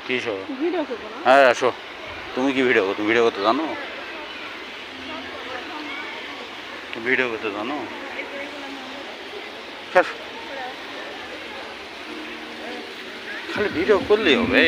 কি সব? হ্যাঁ আসো। তুমি কি ভিডিও করো? তুমি ভিডিও করতে জানো? ভিডিও করতে জানো? খালি ভিডিও করলেই হবে?